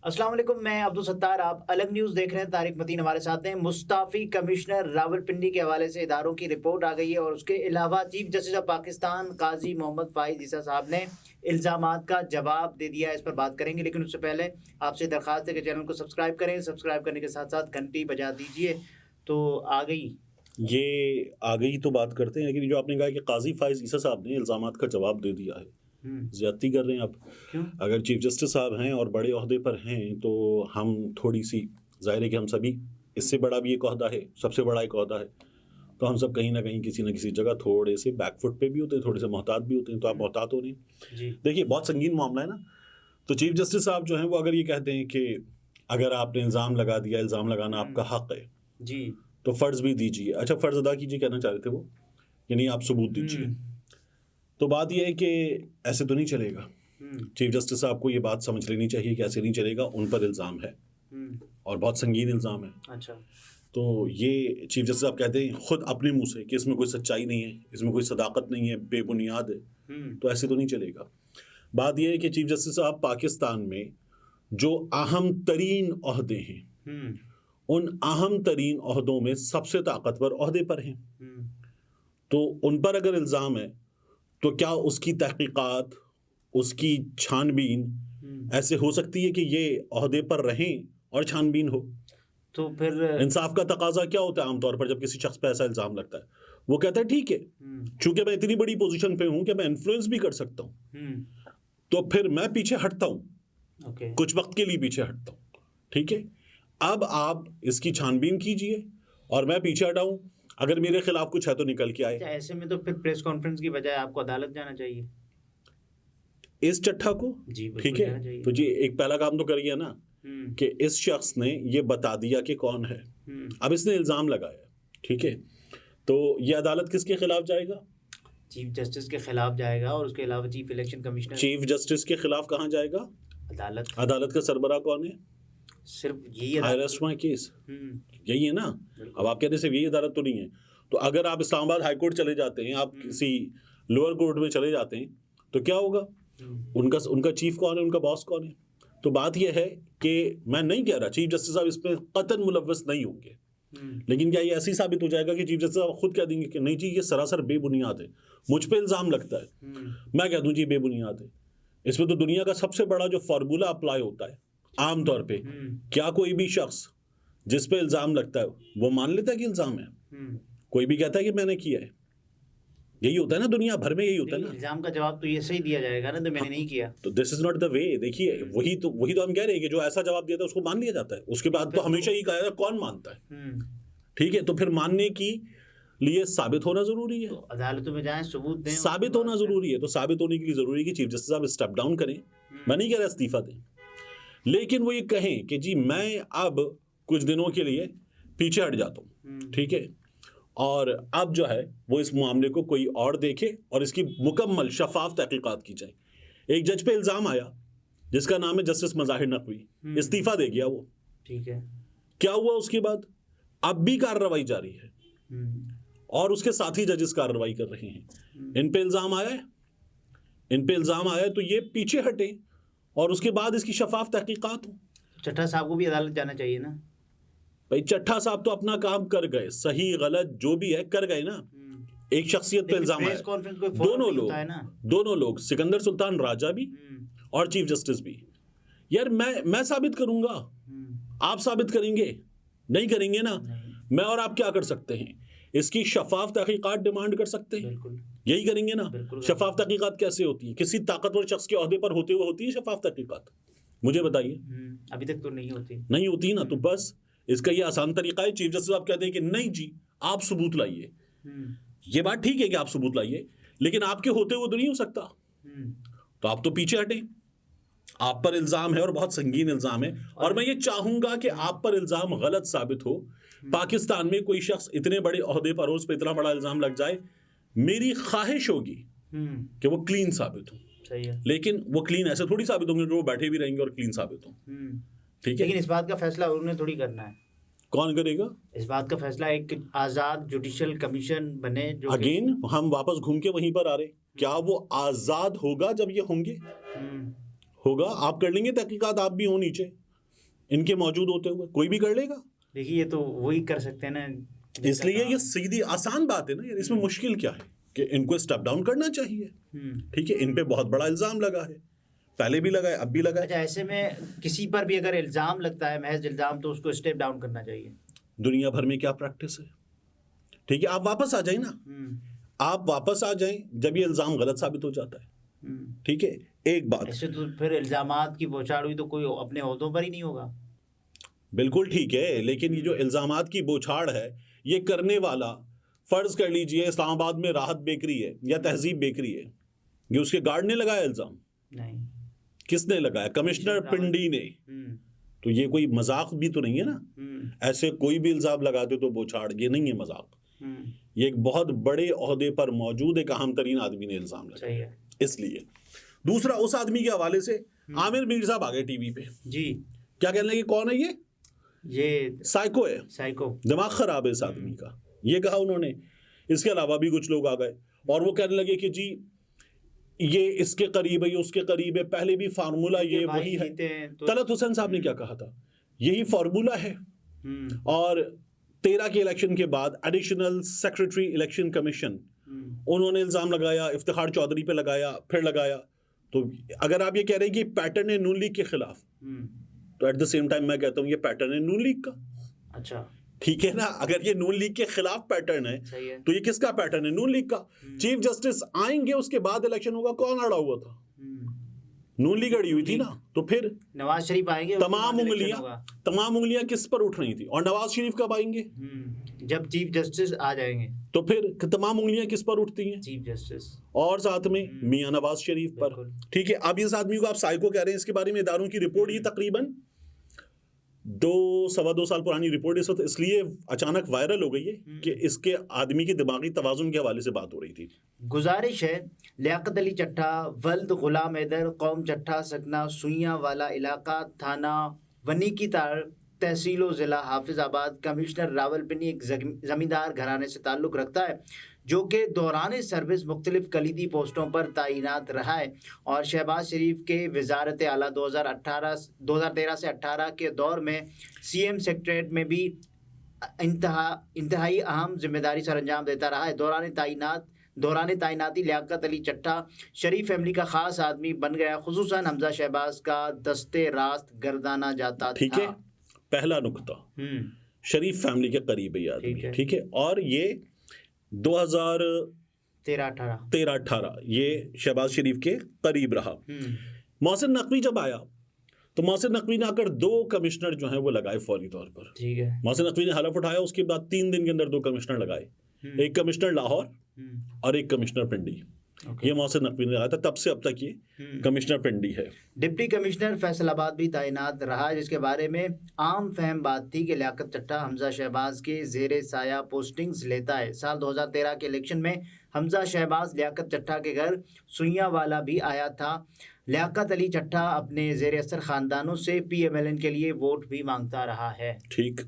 अस्सलाम वालेकुम, मैं अब्दुल सत्तार। आप अलग न्यूज़ देख रहे हैं। तारिक मतीन हमारे साथ हैं। मुस्ताफ़ी कमिश्नर रावलपिंडी के हवाले से इदारों की रिपोर्ट आ गई है और उसके अलावा चीफ जस्टिस ऑफ पाकिस्तान काजी मोहम्मद फ़ाइज़ ईसा साहब ने इल्ज़ामात का जवाब दे दिया है। इस पर बात करेंगे, लेकिन उससे पहले आपसे दरख्वास्त है कि चैनल को सब्सक्राइब करें। सब्सक्राइब करने के साथ साथ घंटी बजा दीजिए। तो आ गई ये आ गई तो बात करते हैं, लेकिन जो आपने कहा कि काजी फ़ाइज़ ईसा साहब ने इल्ज़ामात का जवाब दे दिया है, ज़्यादती कर रहे हैं आप। क्यों? अगर चीफ जस्टिस साहब हैं और बड़े ओहदे पर हैं तो हम थोड़ी सी, जाहिर है कि हम सभी, इससे बड़ा भी एक ओहदा है, सबसे बड़ा एक ओहदा है, तो हम सब कहीं ना कहीं किसी न किसी जगह थोड़े से बैकफुट पे भी होते हैं, थोड़े से मोहतात भी होते हैं। तो आप मोहतात हो नहीं जी। देखिए, बहुत संगीन मामला है ना। तो चीफ जस्टिस साहब जो हैं वो अगर ये कहते हैं कि अगर आपने इल्ज़ाम लगा दिया, इल्ज़ाम लगाना आपका हक़ है, जी। तो फ़र्ज़ भी दीजिए। अच्छा, फ़र्ज़ अदा कीजिए कहना चाह रहे थे वो, कि नहीं आप सबूत दीजिए। तो बात यह है कि ऐसे तो नहीं चलेगा। चीफ जस्टिस साहब को ये बात समझ लेनी चाहिए कि ऐसे नहीं चलेगा। उन पर इल्ज़ाम है और बहुत संगीन इल्ज़ाम है। अच्छा। तो ये चीफ जस्टिस साहब कहते हैं खुद अपने मुंह से कि इसमें कोई सच्चाई नहीं है, इसमें कोई सदाकत नहीं है, बेबुनियाद है, तो ऐसे तो नहीं चलेगा। बात यह है कि चीफ जस्टिस साहब पाकिस्तान में जो अहम तरीन ओहदे हैं, उन अहम तरीन ओहदों में सबसे ताकतवर ओहदे पर हैं। तो उन पर अगर इल्ज़ाम है तो क्या उसकी तहकीकात, उसकी छानबीन ऐसे हो सकती है कि ये ओहदे पर रहें और छानबीन हो? तो फिर इंसाफ का तकाजा क्या होता है आमतौर पर जब किसी शख्स पर ऐसा इल्ज़ाम लगता है? वो कहता है ठीक है, चूंकि मैं इतनी बड़ी पोजीशन पे हूं कि मैं इन्फ्लुएंस भी कर सकता हूं, तो फिर मैं पीछे हटता हूं, कुछ वक्त के लिए पीछे हटता हूं। ठीक है, अब आप इसकी छानबीन कीजिए और मैं पीछे हटाऊं, अगर मेरे खिलाफ कुछ है तो निकल के आए। ऐसे में तो फिर प्रेस कॉन्फ्रेंस की बजाय आपको अदालत जाना चाहिए इस चट्ठा को। जी। ठीक है, तो जी एक पहला काम तो करिए ना कि इस शख्स ने ये बता दिया कि कौन है। अब इसने इल्ज़ाम लगाया, ठीक है, तो ये अदालत किसके खिलाफ जाएगा? चीफ जस्टिस के खिलाफ जाएगा और उसके अलावा chief election commissioner. Chief justice के खिलाफ कहाँ जाएगा? अदालत। अदालत का सरबराह कौन है? सिर्फ यही आई रेस्ट माय केस, यही है ना। अब आप कहते हैं सिर्फ यही अदालत तो नहीं है। तो अगर आप इस्लामाबाद हाई कोर्ट चले जाते हैं, आप किसी लोअर कोर्ट में चले जाते हैं, तो क्या होगा? उनका चीफ कौन है, उनका बॉस कौन है? तो बात यह है कि मैं नहीं कह रहा चीफ जस्टिस साहब इसमें कतन मुलव्वस नहीं होंगे, लेकिन क्या ये ऐसी साबित हो जाएगा कि चीफ जस्टिस साहब खुद कह देंगे कि नहीं जी ये सरासर बेबुनियाद है, मुझ पे इल्ज़ाम लगता है, मैं कह दूं जी बेबुनियाद है। इसमें तो दुनिया का सबसे बड़ा जो फार्मूला अप्लाई होता है आमतौर पे, क्या कोई भी शख्स जिस पे इल्ज़ाम लगता है वो मान लेता है कि इल्ज़ाम है? कोई भी कहता है कि मैंने किया है? यही होता है ना, दुनिया भर में यही होता है ना। इल्जाम का जवाब तो ये सही दिया जाएगा ना, तो मैंने नहीं किया। तो this is not the way. देखिए वही तो हम कह रहे हैं कि जो ऐसा जवाब देता है उसको मान लिया जाता है। उसके बाद तो हमेशा ही कहा जाता है कौन मानता है। ठीक है, तो फिर मानने की लिए साबित होना जरूरी है, तो अदालतों में जाएं, सबूत दें, साबित होना जरूरी है। तो साबित होने के लिए जरूरी है कि चीफ जस्टिस साहब स्टेप डाउन करें। मैं नहीं कह रहा इस्तीफा दें, लेकिन वो ये कहें कि जी मैं अब कुछ दिनों के लिए पीछे हट जाता हूँ, ठीक है, और अब जो है वो इस मामले को कोई और देखे और इसकी मुकम्मल शफाफ तहकीकात की जाए। एक जज पे इल्ज़ाम आया जिसका नाम है जस्टिस मज़ाहिर नकवी, इस्तीफा दे गया वो, ठीक है, क्या हुआ उसके बाद? अब भी कार्रवाई जारी है और उसके साथी जजेस कार्रवाई कर रहे हैं। इन पे इल्ज़ाम आया है, इन पे इल्ज़ाम आया है, तो ये पीछे हटे और उसके बाद इसकी शफाफ तहकीकात हो। चट्टा साहब को भी अदालत जाना चाहिए ना भाई। चट्टा साहब तो अपना काम कर गए, सही गलत जो भी है कर गए ना। एक शख्सियत पे इल्जाम है, दोनों लोग सिकंदर सुल्तान राजा भी और चीफ जस्टिस भी। यार मैं साबित करूंगा, आप साबित करेंगे? नहीं करेंगे ना। मैं और आप क्या कर सकते हैं? इसकी शफाफ तहकीकात डिमांड कर सकते हैं, यही करेंगे ना। शफाफ तहकीकात कैसे होती है? किसी ताकतवर शख्स के ओहदे पर होते हुए होती है शफाफ तहकीकात? मुझे बताइए। अभी तक तो नहीं होती ना। तो बस इसका ये आसान तरीका है। चीफ जस्टिस आप कहते हैं कि नहीं जी आप सबूत लाइए। ये बात ठीक है कि आप सबूत लाइए, लेकिन आपके होते हुए तो नहीं हो सकता। तो आप तो पीछे हटे, आप पर इल्जाम है और बहुत संगीन इल्जाम है, और मैं ये चाहूंगा कि आप पर इल्जाम गलत साबित हो। पाकिस्तान में कोई शख्स इतने बड़े ओहदे पर हो, उस पर इतना बड़ा इल्जाम लग जाए, मेरी ख्वाहिश होगी कि वो क्लीन साबित हो। सही है, लेकिन वो क्लीन ऐसे थोड़ी साबित होंगे कि वो बैठे भी रहेंगे और क्लीन साबित हो। ठीक है, लेकिन इस बात का फैसला उन्हें थोड़ी करना है। कौन करेगा इस बात का फैसला? एक आजाद जुडिशियल कमीशन बने जो अगेन हम वापस घूम के वहीं पर आ रहे। क्या वो आजाद होगा जब ये होंगे? होगा। आप कर लेंगे तहकीकात, आप भी हो नीचे, इनके मौजूद होते हुए कोई भी कर लेगा। देखिए ये तो वही कर सकते हैं ना, इसलिए ये सीधी आसान बात है ना यार, इसमें मुश्किल क्या है कि इनको स्टेप डाउन करना चाहिए। ठीक है, इन पे बहुत बड़ा इल्जाम लगा है, पहले भी लगा है, अब भी लगा है। अच्छा, ऐसे में किसी पर भी अगर इल्जाम लगता है, महज इल्जाम, तो उसको स्टेप डाउन करना चाहिए। दुनिया भर में क्या प्रैक्टिस है। ठीक है, आप वापस आ जाए ना, आप वापस आ जाएं जब ये इल्जाम गलत साबित हो जाता है। ठीक है, एक बात, ऐसे तो फिर इल्जामात की बौछार हुई तो कोई अपने ओहदों पर ही नहीं होगा। बिल्कुल ठीक है, लेकिन ये जो इल्जामात की बौछार है, ये करने वाला, फर्ज कर लीजिए इस्लामाबाद में राहत बेकरी है या तहजीब बेकरी है, ये उसके गार्ड ने लगाया इल्जाम? नहीं। किसने लगाया? कमिश्नर पिंडी ने। तो ये कोई मजाक भी तो नहीं है ना, ऐसे कोई भी इल्जाम लगा दे तो बौछार, ये नहीं है मजाक। ये एक बहुत बड़े ओहदे पर मौजूद एक अहम तरीन आदमी ने इल्जाम लगाया, इसलिए। दूसरा, उस आदमी के हवाले से आमिर मीर साहब आ गए टीवी पे जी, क्या कहने लगे, कौन है ये साइको है, साइको, दिमाग खराब है इस आदमी का, ये कहा उन्होंने। इसके अलावा भी कुछ लोग आ गए और वो कहने लगे कि जी ये इसके करीब है, ये उसके करीब है, पहले भी फार्मूला ये वही है। तलत हुसैन साहब ने क्या कहा था, यही फार्मूला है। और 13 के इलेक्शन के बाद एडिशनल सेक्रेटरी इलेक्शन कमीशन, उन्होंने इल्जाम लगाया, इफ्तिखार चौधरी पे लगाया, फिर लगाया। तो अगर आप ये कह रहे हैं कि पैटर्न है नून लीग के खिलाफ, तो एट द सेम टाइम मैं कहता हूँ ये पैटर्न है नून लीग का। अच्छा, ठीक है ना, अगर ये नून लीग के खिलाफ पैटर्न है तो ये किसका पैटर्न है? नून लीग का। चीफ जस्टिस आएंगे, उसके बाद इलेक्शन होगा, कौन अड़ा हुआ था? नून लीग अड़ी हुई थी ना। तो फिर नवाज शरीफ आएंगे, तमाम उंगलियां किस पर उठ रही थी? और नवाज शरीफ कब आएंगे? जब चीफ जस्टिस आ जाएंगे। तो फिर तमाम उंगलियां किस पर उठती हैं? चीफ जस्टिस और साथ में मियां नवाज शरीफ पर। ठीक है, अब इस आदमी को आप साइको कह रहे हैं, इसके बारे में इदारों की रिपोर्ट, ये तकरीबन 2-2.25 साल पुरानी रिपोर्ट इस वक्त इसलिए अचानक वायरल हो गई है कि इसके आदमी के दिमागी तवाजुन के हवाले से बात हो रही थी। गुजारिश है, लियाकत अली चट्टा, वल्द गुलाम हैदर, कौम चट्टा, सकना सुइयां वाला इलाका, थाना वनी की तार, तहसील ज़िला हाफिजाबाद। कमिश्नर रावलपिंडी एक ज़मींदार घराने से ताल्लुक़ रखता है जो कि दौरान सर्विस मुख्तलिफ कलीदी पोस्टों पर तैनात रहा है और शहबाज शरीफ के वजारत आला 2013 से 18 के दौर में CM सेक्रेटरीट में भी इंतहाई अहम जिम्मेदारी सर अंजाम देता रहा है। दौरान तैनाती लियाकत अली चट्टा शरीफ फैमिली का ख़ास आदमी बन गया, खुसूसन हमजा शहबाज का दस्ते रास्त गर्दाना जाता था। ठीक है, पहला नुकता, शरीफ फैमिली के करीब है आदमी। ठीक है, और ये 2013-18 ये शहबाज शरीफ के करीब रहा। मोहसिन नकवी जब आया तो मोहसिन नकवी ने आकर 2 कमिश्नर जो हैं वो लगाए फौरी तौर पर। ठीक है, मोहसिन नकवी ने हलफ उठाया, उसके बाद 3 दिन के अंदर 2 कमिश्नर लगाए, एक कमिश्नर लाहौर और एक कमिश्नर पिंडी। ये मोहसिन नकवी ने लगाया था, तब से अब तक ये कमिश्नर पिंडी है। डिप्टी कमिश्नर फैसलाबाद भी तैनात रहा, जिसके बारे में आम फहम बात थी कि लियाकत चट्टा हमजा शहबाज के ज़ेरे साया पोस्टिंग्स लेता है। साल 2013 के इलेक्शन में हमजा शहबाज लियाकत चट्टा के घर सुइयां वाला भी आया था। लियाकत अली चट्टा अपने ज़ेरे असर ख़ानदानों से PMLN के लिए वोट भी मांगता रहा है। ठीक।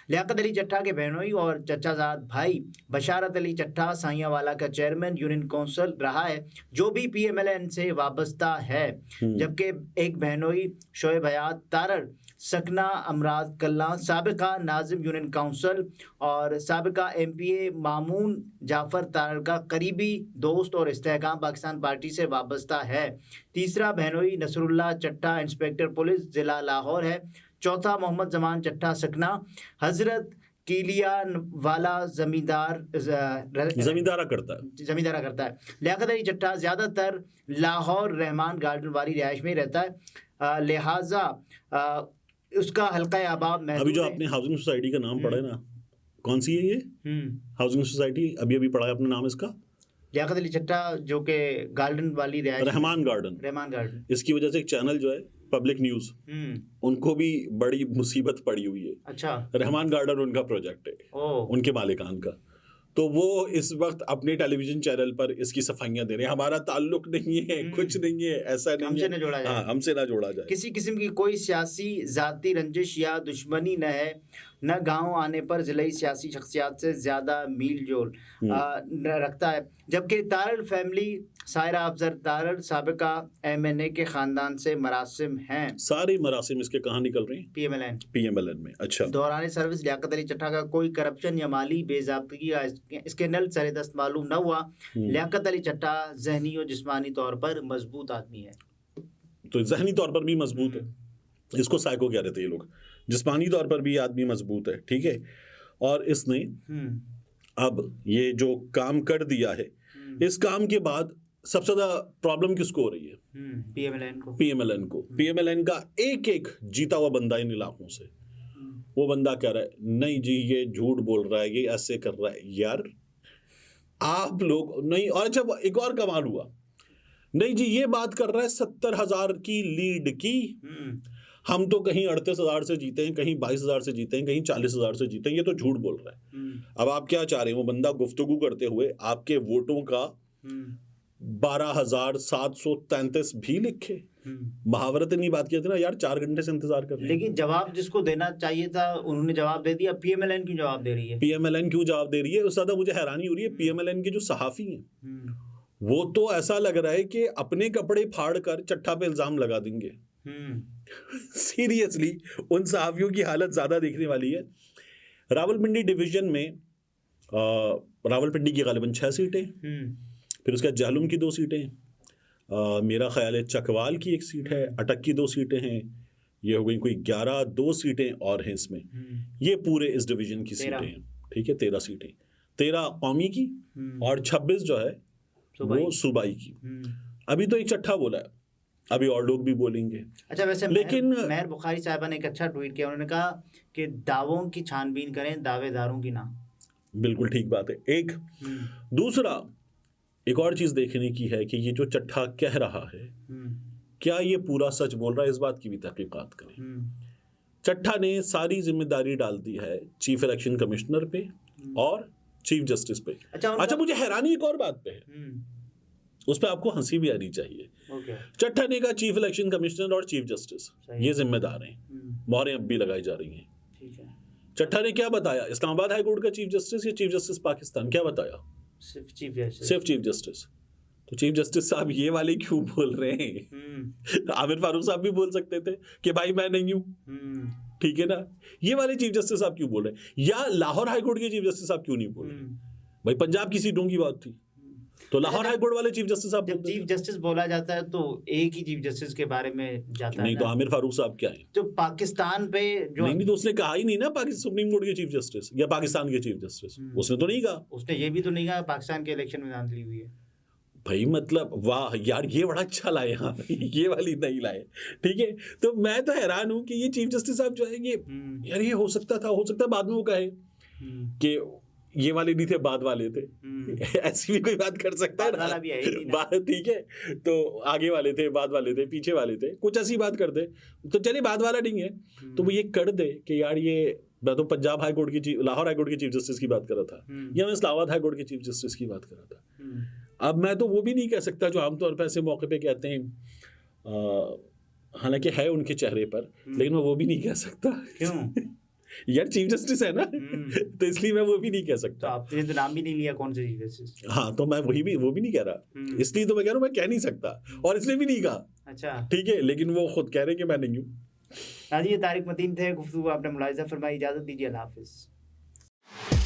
लियाकत अली चट्टा के बहनोई और चचाजाद भाई बशारत अली चट्टा साइयावाला का चेयरमैन यूनियन काउंसिल रहा है, जो भी PMLN से वाबस्ता है, जबकि एक बहनोई शोएब हयात तारड़ सकना अमराद कल्ला साबिका नाजिम यूनियन काउंसिल और साबिका MPA मामून जाफ़र तारड़ का करीबी दोस्त और इस्तेहकाम पाकिस्तान पार्टी से वाबस्ता है। तीसरा बहनोई नसरुल्लाह चट्टा इंस्पेक्टर पुलिस ज़िला लाहौर है। चौथा मोहम्मद जमान चट्टा सकना हजरत किलिया वाला जमींदारा करता है। लियाकत अली चट्टा ज़्यादातर लाहौर रहमान गार्डन वाली रिहाइश में रहता है, लिहाजा उसका हल्का आबाद महदूद। अभी जो आपने हाउसिंग सोसाइटी का नाम पढ़ा है ना, कौन सी है ये हाउसिंग सोसाइटी? अभी पढ़ा है अपना नाम इसका, लियाकत अली चट्टा, जो कि गार्डन वाली रिहाइश, रहमान गार्डन। इसकी वजह से एक चैनल जो है पब्लिक न्यूज, उनको भी बड़ी मुसीबत पड़ी हुई है। अच्छा, रहमान गार्डन उनका प्रोजेक्ट है, उनके मालिकान का। तो वो इस वक्त अपने टेलीविजन चैनल पर इसकी सफाइयां दे रहे हैं, हमारा ताल्लुक नहीं है, कुछ नहीं है, ऐसा नहीं है, हमसे ना जोड़ा जाए, किसी किस्म की कोई सियासी जाती रंजिश या दुश्मनी न है। न गांव आने पर जिले सियासी शख्सियात से ज्यादा मील जोल रखता है, जबकि तारड़ फैमिली सायरा अफजल तारड़ साबिका MNA के खानदान से मरासिम हैं। सारे मरासिम इसके कहाँ निकल रहे हैं? PMLN में। अच्छा। दौरान सर्विस लियाकत अली चट्टा का कोई करप्शन या माली बेज़ाब्तगी का इसके नल सरेदस्त मालूम न हुआ। लियाकत अली चट्टा जहनी और जिस्मानी तौर पर मजबूत आदमी है। तो जहनी तौर पर भी मजबूत है, इसको साइको कह रहे थे ये लोग। जिस्मानी तौर पर भी आदमी मजबूत है, ठीक है। और इसने अब ये जो काम कर दिया है, इस काम के बाद सबसे ज्यादा प्रॉब्लम किसको हो रही है? PMLN को। PMLN का एक एक जीता हुआ बंदा इन इलाकों से, वो बंदा कह रहा है नहीं जी ये झूठ बोल रहा है, ये ऐसे कर रहा है। यार आप लोग नहीं। और अच्छा एक और कमाल हुआ, नहीं जी ये बात कर रहा है 70,000 की लीड की, हम तो कहीं 38,000 से जीते हैं, कहीं 22,000 से जीते हैं, कहीं 40,000 से जीते हैं, ये तो झूठ बोल रहा है। अब आप क्या चाह रहे हैं? वो बंदा गुफ्तगू करते हुए आपके वोटों का 12,733 भी लिखे। महावरत ने बात किया था ना यार, 4 घंटे से इंतजार कर रहे हैं। लेकिन जवाब जिसको देना चाहिए था उन्होंने जवाब दे दिया। PMLN क्यों जवाब दे रही है? PMLN क्यों जवाब दे रही है? उससे ज्यादा मुझे हैरानी हो रही है PMLN के जो सहाफी हैं, वो तो ऐसा लग रहा है कि अपने कपड़े फाड़ कर चट्टा पे इल्जाम लगा देंगे। सीरियसली उन सहाफियों की हालत ज्यादा देखने वाली है। रावलपिंडी डिवीजन में रावलपिंडी की गालिबन 6 सीटें, फिर उसके बाद जालूम की 2 सीटें, मेरा ख्याल है चकवाल की 1 सीट है, अटक की 2 सीटें हैं, ये हो गई कोई 11 सीटें और हैं इसमें। ये पूरे इस डिवीजन की सीटें हैं, ठीक है। 13 सीटें, 13 कौमी की और 26 जो है वो सूबाई की। अभी तो एक चट्टा बोला है, अभी और लोग भी बोलेंगे। अच्छा वैसे लेकिन मेहर बुखारी साहिबा ने एक अच्छा ट्वीट किया, उन्होंने कहा कि दावों की छानबीन करें, दावेदारों की ना। बिल्कुल ठीक बात है। एक दूसरा एक और चीज देखने की है कि ये जो चट्टा कह रहा है क्या ये पूरा सच बोल रहा है, इस बात की भी तहकीकात करें। चट्टा ने सारी जिम्मेदारी डाल दी है चीफ इलेक्शन कमिश्नर पे और चीफ जस्टिस पे। अच्छा मुझे हैरानी एक और बात पे है, उस पर आपको हंसी भी आनी चाहिए। चट्टा ने कहा चीफ इलेक्शन कमिश्नर और चीफ जस्टिस ये जिम्मेदार हैं, मोहरें अब भी लगाई जा रही हैं। चट्टा ने क्या बताया? इस्लामाबाद हाई कोर्ट का चीफ जस्टिस या चीफ जस्टिस पाकिस्तान? क्या बताया? सिर्फ चीफ जस्टिस। तो चीफ जस्टिस साहब ये वाले क्यों बोल रहे हैं? आमिर फारूक साहब भी बोल सकते थे कि भाई मैं नहीं हूं, ठीक है ना। ये वाले चीफ जस्टिस साहब क्यों बोल रहे हैं? या लाहौर हाई कोर्ट के चीफ जस्टिस साहब क्यों नहीं बोल रहे? भाई पंजाब की सीटों की बात थी तो लाहौर हाई कोर्ट वाले चीफ जस्टिस साहब, जब चीफ जस्टिस बोला जाता है तो एक ही चीफ जस्टिस के बारे में जाता नहीं है। तो आमिर फारूक साहब क्या है? तो पाकिस्तान पे जो नहीं तो उसने कहा ही नहीं ना पाकिस्तान सुप्रीम कोर्ट के चीफ जस्टिस या पाकिस्तान के चीफ जस्टिस, उसने तो नहीं कहा। उसने ये भी तो नहीं कहा पाकिस्तान के इलेक्शन में धांधली हुई है। भाई मतलब वाह यार ये बड़ा अच्छा लाए हाँ ये वाली नहीं लाए, ठीक है। तो मैं तो हैरान हूँ कि ये चीफ जस्टिस साहब जो है ये यार ये हो सकता है बाद में वो कहे कि ये वाले नहीं थे बाद वाले थे, ऐसी भी कोई बात कर सकता है ना बात, ठीक है। तो आगे वाले थे, बाद वाले थे, पीछे वाले थे, कुछ ऐसी बात कर दे तो चलिए बाद वाला नहीं है तो वो ये कर दे कि यार ये मैं तो पंजाब हाई कोर्ट की लाहौर हाई कोर्ट के चीफ जस्टिस की बात कर रहा था या मैं इस्लामाबाद हाई कोर्ट के चीफ जस्टिस की बात कर रहा था। अब मैं तो वो भी नहीं कह सकता जो आमतौर पर ऐसे मौके पे कहते हैं, हालांकि है उनके चेहरे पर, लेकिन मैं वो भी नहीं कह सकता। क्यों? यार चीफ जस्टिस है ना तो इसलिए मैं वो भी नहीं कह सकता। तो आपने तो नाम भी नहीं लिया कौन से चीफ जस्टिस। हाँ तो मैं वो भी नहीं कह रहा, इसलिए तो मैं कह रहा हूँ मैं कह नहीं सकता और इसलिए भी नहीं कहा। अच्छा ठीक है, लेकिन वो खुद कह रहे कि मैं नहीं हूँ। नाज़रीन, ये तारिक मतीन थे, गुफ्तगू आपने मुलाहिज़ा फरमाई। इजाज़त दीजिए, अल्लाह हाफ़िज़।